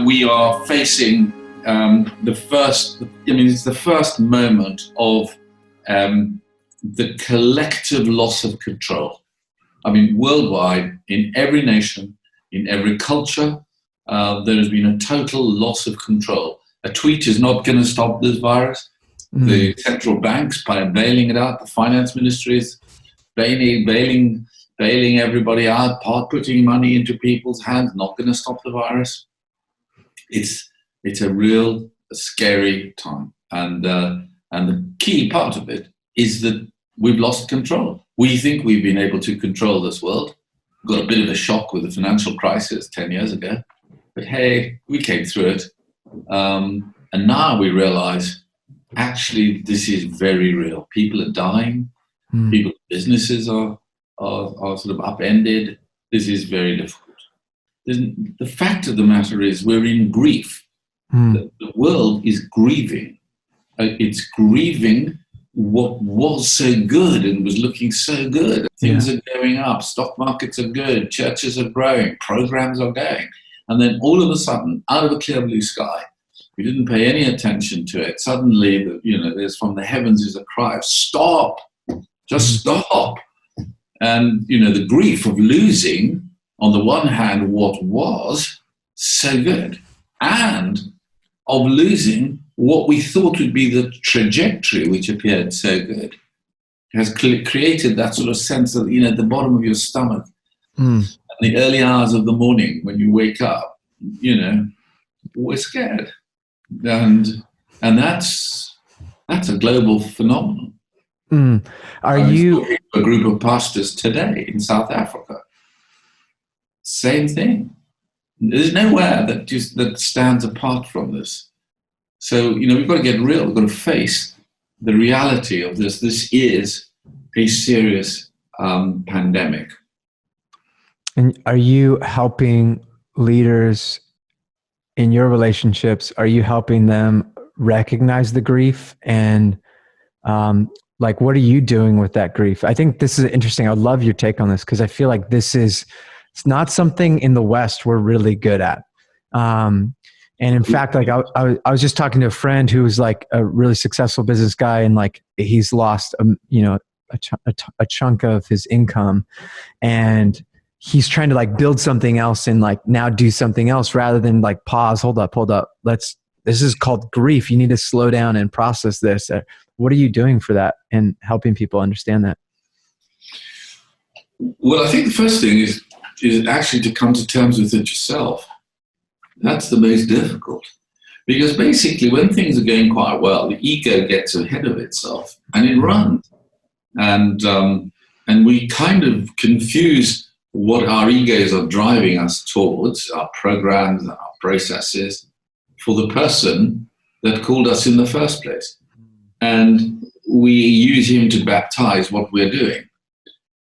we are facing it's the first moment of the collective loss of control. I mean, worldwide, in every nation, in every culture, there has been a total loss of control. A tweet is not going to stop this virus. The central banks bailing it out, the finance ministries bailing everybody out, putting money into people's hands, not going to stop the virus. It's a real scary time, and the key part of it is that we've lost control. We think we've been able to control this world. Got a bit of a shock with the financial crisis 10 years ago, but hey, we came through it, and now we realize actually this is very real. People are dying. People's businesses are sort of upended. This is very difficult. The fact of the matter is we're in grief. The world is grieving. It's grieving what was so good and was looking so good. Things are going up. Stock markets are good. Churches are growing. Programs are going. And then all of a sudden, out of a clear blue sky, we didn't pay any attention to it. Suddenly, there's from the heavens is a cry of stop. Just stop. And, the grief of losing, on the one hand, what was so good, and of losing what we thought would be the trajectory, which appeared so good, has created that sort of sense of, at the bottom of your stomach, in the early hours of the morning when you wake up, we're scared. And that's a global phenomenon. Are you a group of pastors today in South Africa? Same thing. There's nowhere that stands apart from this. So we've got to get real. We've got to face the reality of this. This is a serious pandemic. And are you helping leaders in your relationships? Are you helping them recognize the grief and what are you doing with that grief? I think this is interesting. I'd love your take on this because I feel like it's not something in the West we're really good at. And in fact, I was just talking to a friend who was like a really successful business guy, and he's lost a chunk of his income, and he's trying to build something else and now do something else rather than pause, hold up. This is called grief. You need to slow down and process this. What are you doing for that and helping people understand that? Well, I think the first thing is actually to come to terms with it yourself. That's the most difficult. Because basically when things are going quite well, the ego gets ahead of itself and it runs. And we kind of confuse what our egos are driving us towards, our programs, our processes, for the person that called us in the first place. And we use him to baptize what we're doing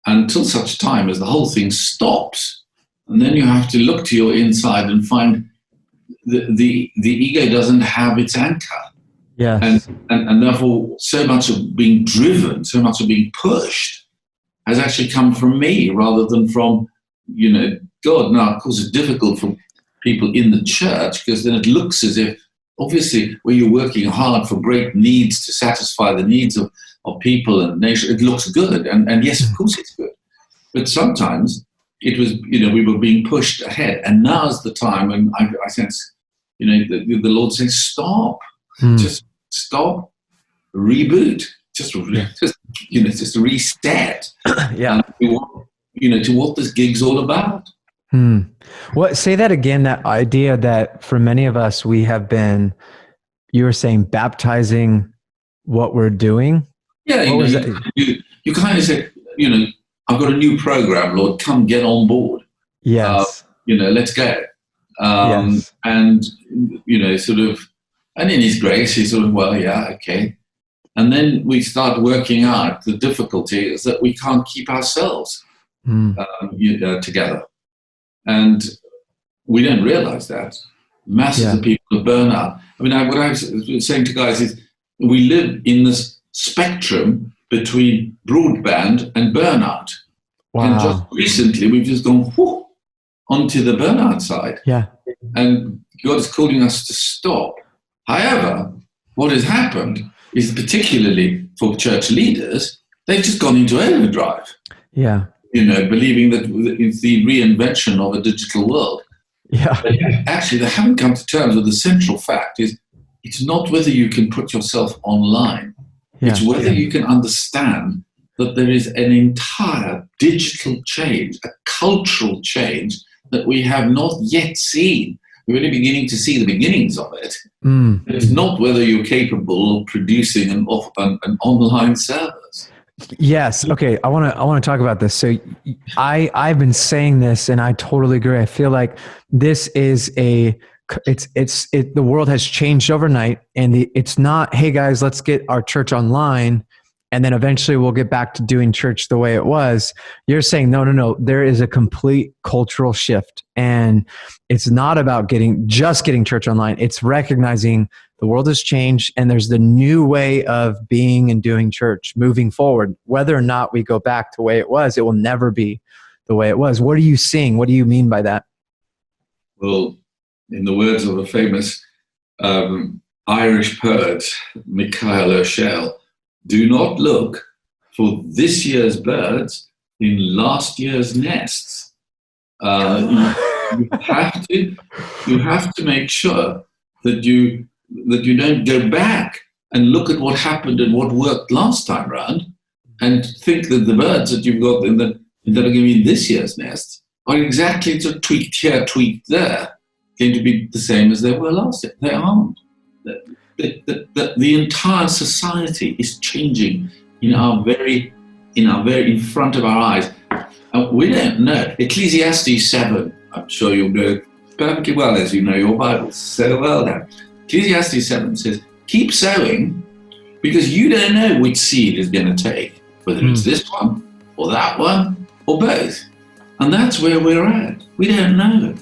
until such time as the whole thing stops. And then you have to look to your inside and find the ego doesn't have its anchor. Yes. And therefore so much of being driven, so much of being pushed has actually come from me rather than from, God. Now, of course, it's difficult for people in the church because then it looks as if, obviously, where you're working hard for great needs to satisfy the needs of people and nation, it looks good. And yes, of course it's good. But sometimes it was, we were being pushed ahead. And now's the time when I sense, the Lord says, stop. Just stop, reboot, just a reset. Yeah. To what this gig's all about. What? Say that again, that idea that for many of us, we have been, you were saying, baptizing what we're doing? Yeah, you kind of say, I've got a new program, Lord, come get on board. Yes. Let's go. Yes. And, sort of, and in His grace, He's sort of, well, yeah, okay. And then we start working out the difficulty is that we can't keep ourselves together. And we don't realize that. Masses of people are burnt out. I mean, what I was saying to guys is we live in this spectrum between broadband and burnout. Wow. And just recently we've just gone, whoo, onto the burnout side. Yeah. And God is calling us to stop. However, what has happened is, particularly for church leaders, they've just gone into overdrive. Yeah. Believing that it's the reinvention of a digital world. Yeah. But actually, they haven't come to terms with the central fact is it's not whether you can put yourself online. Yeah. It's whether you can understand that there is an entire digital change, a cultural change that we have not yet seen. We're only beginning to see the beginnings of it. It's not whether you're capable of producing an online service. Yes. Okay. I want to talk about this. So I've been saying this, and I totally agree. I feel like this is the world has changed overnight, and it's not, hey guys, let's get our church online, and then eventually we'll get back to doing church the way it was. You're saying, no. There is a complete cultural shift, and it's not about just getting church online. It's recognizing the world has changed, and there's the new way of being and doing church moving forward. Whether or not we go back to the way it was, it will never be the way it was. What are you seeing? What do you mean by that? Well, in the words of a famous Irish poet, Michael O'Shell, do not look for this year's birds in last year's nests. You have to make sure that you don't go back and look at what happened and what worked last time round, and think that the birds that you've got that are going to be in this year's nest are exactly tweaked here, tweaked there, going to be the same as they were last year. They aren't. The entire society is changing in front of our eyes. We don't know. Ecclesiastes 7, I'm sure you'll know perfectly well, as you know your Bible so well now. Ecclesiastes 7 says, keep sowing, because you don't know which seed is going to take, whether it's this one or that one or both. And that's where we're at. We don't know.